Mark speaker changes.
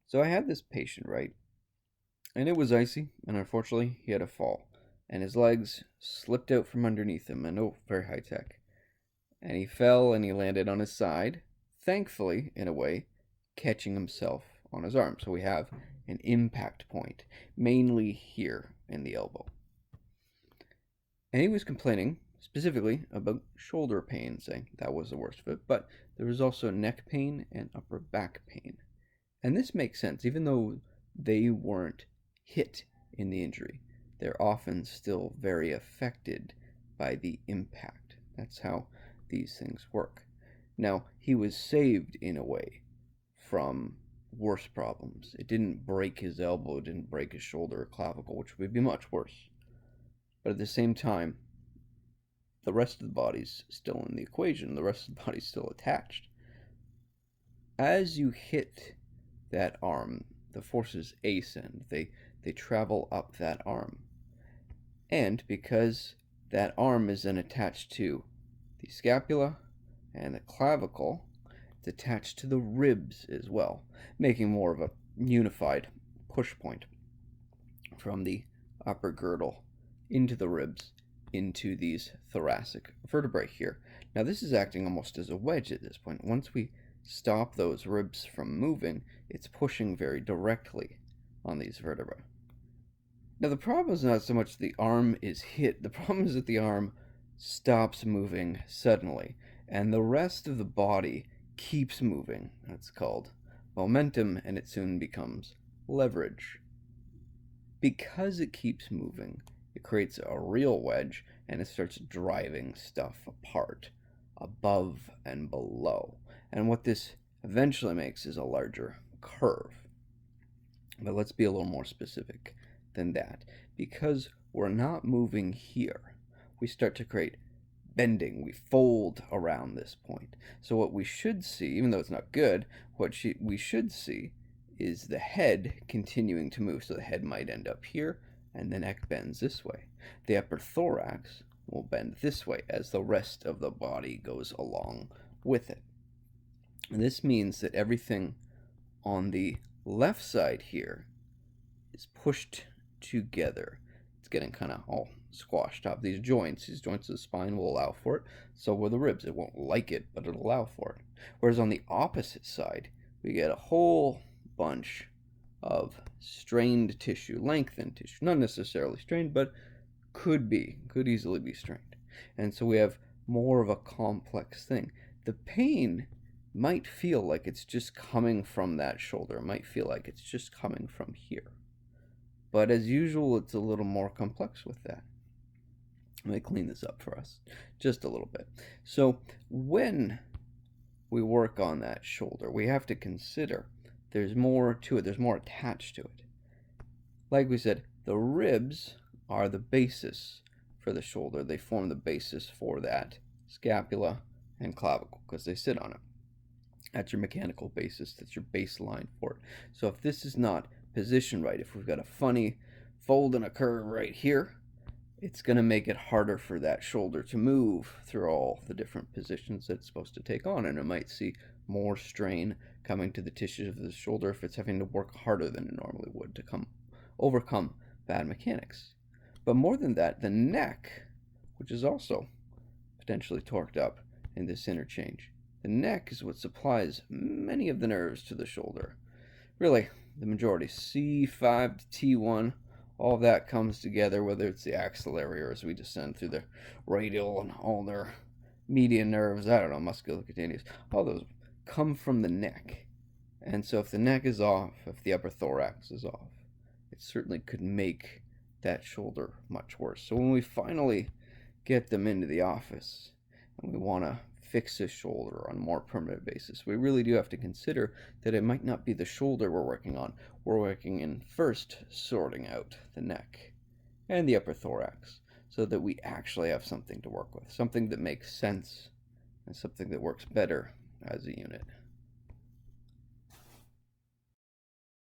Speaker 1: So I had this patient, right? And it was icy, and unfortunately, he had a fall. And his legs slipped out from underneath him, and oh, very high tech. And he fell and he landed on his side, thankfully, in a way, catching himself on his arm. So we have an impact point, mainly here in the elbow. And he was complaining specifically about shoulder pain, saying that was the worst of it. But there was also neck pain and upper back pain. And this makes sense, even though they weren't hit in the injury, they're often still very affected by the impact. That's how these things work. Now, he was saved in a way from worse problems. It didn't break his elbow, it didn't break his shoulder or clavicle, which would be much worse. But at the same time, the rest of the body's still in the equation, the rest of the body's still attached. As you hit that arm, the forces ascend. They travel up that arm. And because that arm is then attached to the scapula and the clavicle, it's attached to the ribs as well, making more of a unified push point from the upper girdle into the ribs into these thoracic vertebrae here. Now this is acting almost as a wedge at this point. Once we stop those ribs from moving, it's pushing very directly on these vertebrae. Now the problem is not so much the arm is hit, the problem is that the arm stops moving suddenly, and the rest of the body keeps moving. That's called momentum, and it soon becomes leverage. Because it keeps moving, it creates a real wedge, and it starts driving stuff apart, above and below. And what this eventually makes is a larger curve. But let's be a little more specific than that. Because we're not moving here, we start to create bending. We fold around this point. So what we should see, even though it's not good, we should see is the head continuing to move. So the head might end up here, and the neck bends this way. The upper thorax will bend this way as the rest of the body goes along with it. And this means that everything on the left side here is pushed together. It's getting kind of all squashed up. These joints of the spine will allow for it. So will the ribs. It won't like it, but it'll allow for it. Whereas on the opposite side, we get a whole bunch of strained tissue, lengthened tissue. Not necessarily strained, but could easily be strained. And so we have more of a complex thing. The pain might feel like it's just coming from that shoulder. It might feel like it's just coming from here. But as usual, it's a little more complex with that. Let me clean this up for us just a little bit. So when we work on that shoulder, we have to consider there's more to it. There's more attached to it. Like we said, the ribs are the basis for the shoulder. They form the basis for that scapula and clavicle because they sit on it. That's your mechanical basis. That's your baseline for it. So if this is not positioned right, if we've got a funny fold and a curve right here, it's going to make it harder for that shoulder to move through all the different positions that it's supposed to take on, and it might see more strain coming to the tissues of the shoulder if it's having to work harder than it normally would to overcome bad mechanics. But more than that, the neck, which is also potentially torqued up in this interchange, the neck is what supplies many of the nerves to the shoulder. Really, the majority, C5 to T1, all of that comes together, whether it's the axillary or as we descend through the radial and all their median nerves, I don't know, musculocutaneous, all those come from the neck. And so if the neck is off, if the upper thorax is off, it certainly could make that shoulder much worse. So when we finally get them into the office and we want to fix a shoulder on a more permanent basis, we really do have to consider that it might not be the shoulder we're working on. We're working in first sorting out the neck and the upper thorax so that we actually have something to work with, something that makes sense and something that works better as a unit.